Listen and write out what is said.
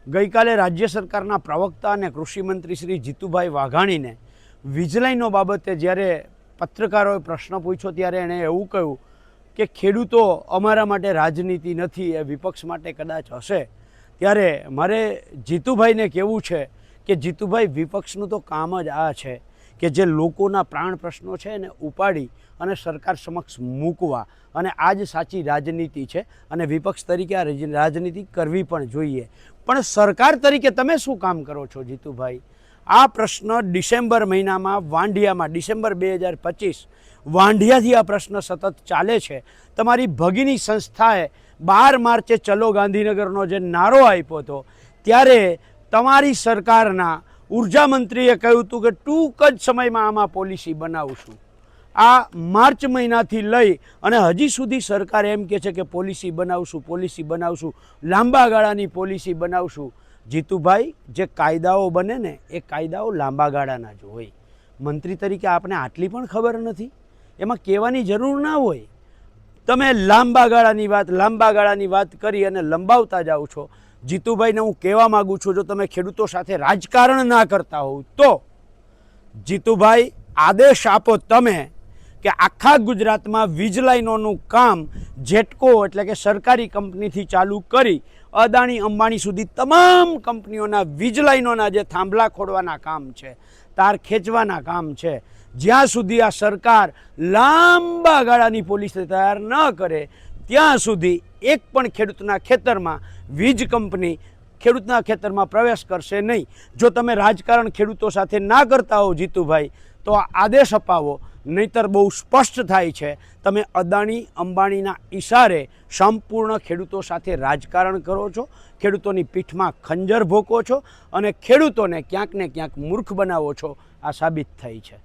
ગઈકાલે રાજ્ય સરકારના પ્રવક્તા અને કૃષિમંત્રી શ્રી જીતુભાઈ વાઘાણીને વીજળાઈનો બાબતે જ્યારે પત્રકારોએ પ્રશ્ન પૂછ્યો ત્યારે એણે એવું કહ્યું કે ખેડૂતો અમારા માટે રાજનીતિ નથી, એ વિપક્ષ માટે કદાચ હશે। ત્યારે મારે જીતુભાઈને કહેવું છે કે જીતુભાઈ, વિપક્ષનું તો કામ જ આ છે કે જે લોકોના પ્રાણ પ્રશ્નો છે એને ઉપાડી અને સરકાર સમક્ષ મૂકવા, અને આ જ સાચી રાજનીતિ છે અને વિપક્ષ તરીકે આ રાજનીતિ કરવી પણ જોઈએ। પણ સરકાર તરીકે તમે શું કામ કરો છો જીતુભાઈ? આ પ્રશ્ન ડિસેમ્બર મહિનામાં વાંઢિયામાં, ડિસેમ્બર 2025 વાંઢિયાથી આ પ્રશ્ન સતત ચાલે છે। તમારી ભગીની સંસ્થાએ 12 માર્ચે ચલો ગાંધીનગરનો જે નારો આપ્યો હતો ત્યારે તમારી સરકારના ઉર્જા મંત્રીએ કહ્યું હતું કે ટૂંક જ સમયમાં આમાં પોલિસી બનાવશું। આ માર્ચ મહિનાથી લઈ અને હજી સુધી સરકાર એમ કહે છે કે પોલિસી બનાવશું, લાંબા ગાળાની પોલિસી બનાવશું। જીતુભાઈ, જે કાયદાઓ બને ને એ કાયદાઓ લાંબા ગાળાના જ હોય। મંત્રી તરીકે આપને આટલી પણ ખબર નથી? એમાં કહેવાની જરૂર ના હોય। તમે લાંબા ગાળાની વાત કરી અને લંબાવતા જાઓ છો। જીતુભાઈને હું કહેવા માગું છું, જો તમે ખેડૂતો સાથે રાજકારણ ના કરતા હોવ તો જીતુભાઈ, આદેશ આપો તમે કે આખા ગુજરાતમાં વીજ લાઇનોનું કામ જેટકો એટલે કે સરકારી કંપનીથી ચાલુ કરી અદાણી અંબાણી સુધી તમામ કંપનીઓના વીજ લાઇનોના જે થાંભલા ખોડવાના કામ છે, તાર ખેંચવાના કામ છે, જ્યાં સુધી આ સરકાર લાંબા ગાળાની પોલિસી તૈયાર ન કરે ત્યાં સુધી એક પણ ખેડૂતના ખેતરમાં વીજ કંપની ખેડૂતના ખેતરમાં પ્રવેશ કરશે નહીં। જો તમે રાજકારણ ખેડૂતો સાથે ના કરતા હો જીતુભાઈ, તો આ આદેશ અપાવો, નહીંતર બહુ સ્પષ્ટ થાય છે તમે અદાણી અંબાણીના ઈશારે સંપૂર્ણ ખેડૂતો સાથે રાજકારણ કરો છો, ખેડૂતોની પીઠમાં ખંજર ભોકો છો અને ખેડૂતોને ક્યાંક ને ક્યાંક મૂર્ખ બનાવો છો। આ સાબિત થઈ છે।